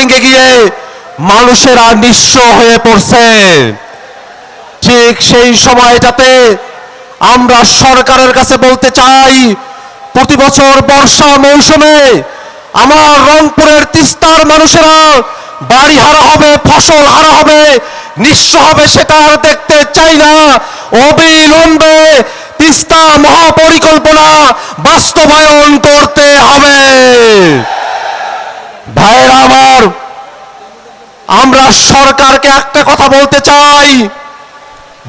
ভেঙে গিয়ে মানুষেরা নিঃস্ব হয়ে পড়ছে। ঠিক সেই সময়টাতে আমরা সরকারের কাছে বলতে চাই, প্রতি বছর বর্ষা মৌসুমে আমার রংপুরের তিস্তার মানুষেরা বাড়ি হারা হবে, ফসল হারা হবে, নিঃস্ব হবে, সেটা আর দেখতে চাই না। অবিলম্বে তিস্তা মহাপরিকল্পনা বাস্তবায়ন করতে হবে। ভাইরা আমার, আমরা সরকারকে একটা কথা বলতে চাই,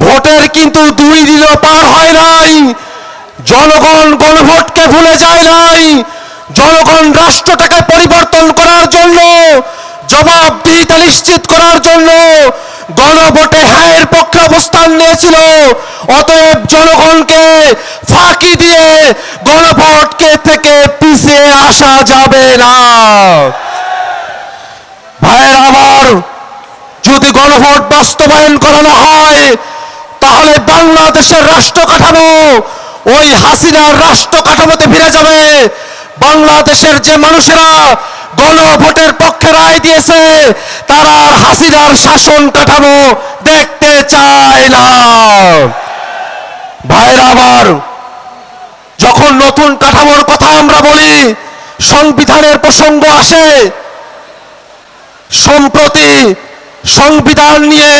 ভোটের কিন্তু 2 দিনও পার হয় নাই, জনগণ গণভোটকে ভুলে যায় নাই। জনগণ রাষ্ট্রটাকে পরিবর্তন করার জন্য, জবাবদিহিতা নিশ্চিত করার জন্য গণভোটে হ্যাঁর পক্ষে অবস্থান নিয়েছিল। অতএব জনগণকে ফাঁকি দিয়ে গণভোটকে থেকে পিছিয়ে আসা যাবে না। ভাইয়েরা আমার, যদি গণভোট বাস্তবায়ন করানো হয়, তাহলে বাংলাদেশের রাষ্ট্র কাঠামো ওই হাসিনার রাষ্ট্র কাঠামোতে ফিরে যাবে। বাংলাদেশের যে মানুষেরা গণভোটের পক্ষে রায় দিয়েছে, তারা আর হাসিনার শাসন কাঠামো দেখতে চায় না। ভাইরা আমার, যখন নতুন কাঠামোর কথা আমরা বলি, সংবিধানের প্রসঙ্গ আসে, সম্প্রতি সংবিধান নিয়ে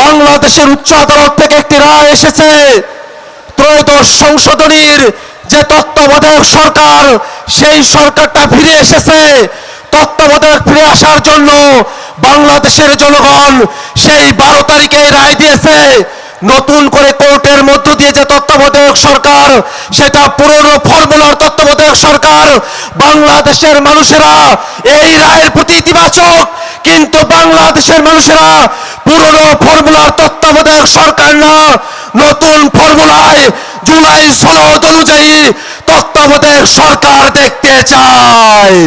বাংলাদেশের উচ্চ আদালত থেকে একটি রায় এসেছে। ত্রয়োদশ সংশোধনীর যে তত্ত্বাবধায়ক সরকার, সেই সরকারটা ফিরে এসেছে। তত্ত্বাবধায়ক ফিরে আসার জন্য বাংলাদেশের জনগণ সেই 12 তারিখে রায় দিয়েছে। নতুন করে কোর্টের মধ্য দিয়ে যে তত্ত্বাবধায়ক সরকার, সেটা পুরনো ফর্মুলার তত্ত্বাবধায়ক সরকার। বাংলাদেশের মানুষেরা এই রায়ের প্রতি ইতিবাচক, কিন্তু বাংলাদেশের মানুষেরা পুরনো ফর্মুলার তত্ত্বাবধায়ক সরকার না, নতুন ফর্মুলায় জুলাই সনদ অনুযায়ী তত্ত্বাবধায়ক সরকার দেখতে চায়।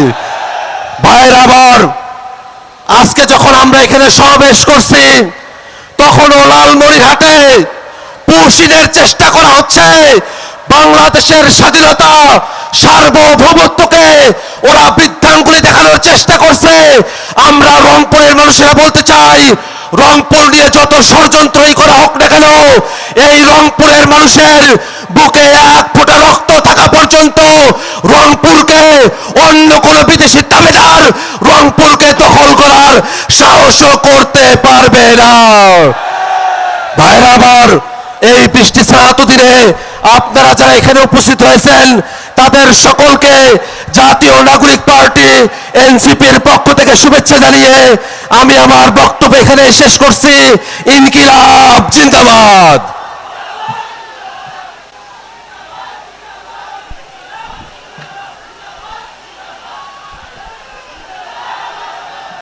ভাইরা আমার, আজকে যখন আমরা এখানে সমাবেশ করছি, তখনও লালমনিরহাটে পুশিনের চেষ্টা করা হচ্ছে। বাংলাদেশের স্বাধীনতা, সার্বভৌমত্বকে ওরা বৃদ্ধাঙ্গুলি দেখানোর চেষ্টা করছে। আমরা রংপুরের মানুষেরা বলতে চাই, রংপুর নিয়ে যত ষড়যন্ত্রই করা হোক না কেন, এই রংপুরের মানুষের বুকে 1 ফোঁটা রক্ত থাকা পর্যন্ত রংপুরকে অন্য কোন বিদেশি দাবিদার রংপুরকে দখল করার সাহসও করতে পারবে না। ভাইরা আমার, এই বৃষ্টি ছাড়াতো দিনে আপনারা যারা এখানে উপস্থিত হয়েছেন, তাদের সকলকে জাতীয় নাগরিক পার্টি এনসিপির পক্ষ থেকে শুভেচ্ছা জানিয়ে আমি আমার বক্তব্য এখানে শেষ করছি। ইনকিলাব জিন্দাবাদ।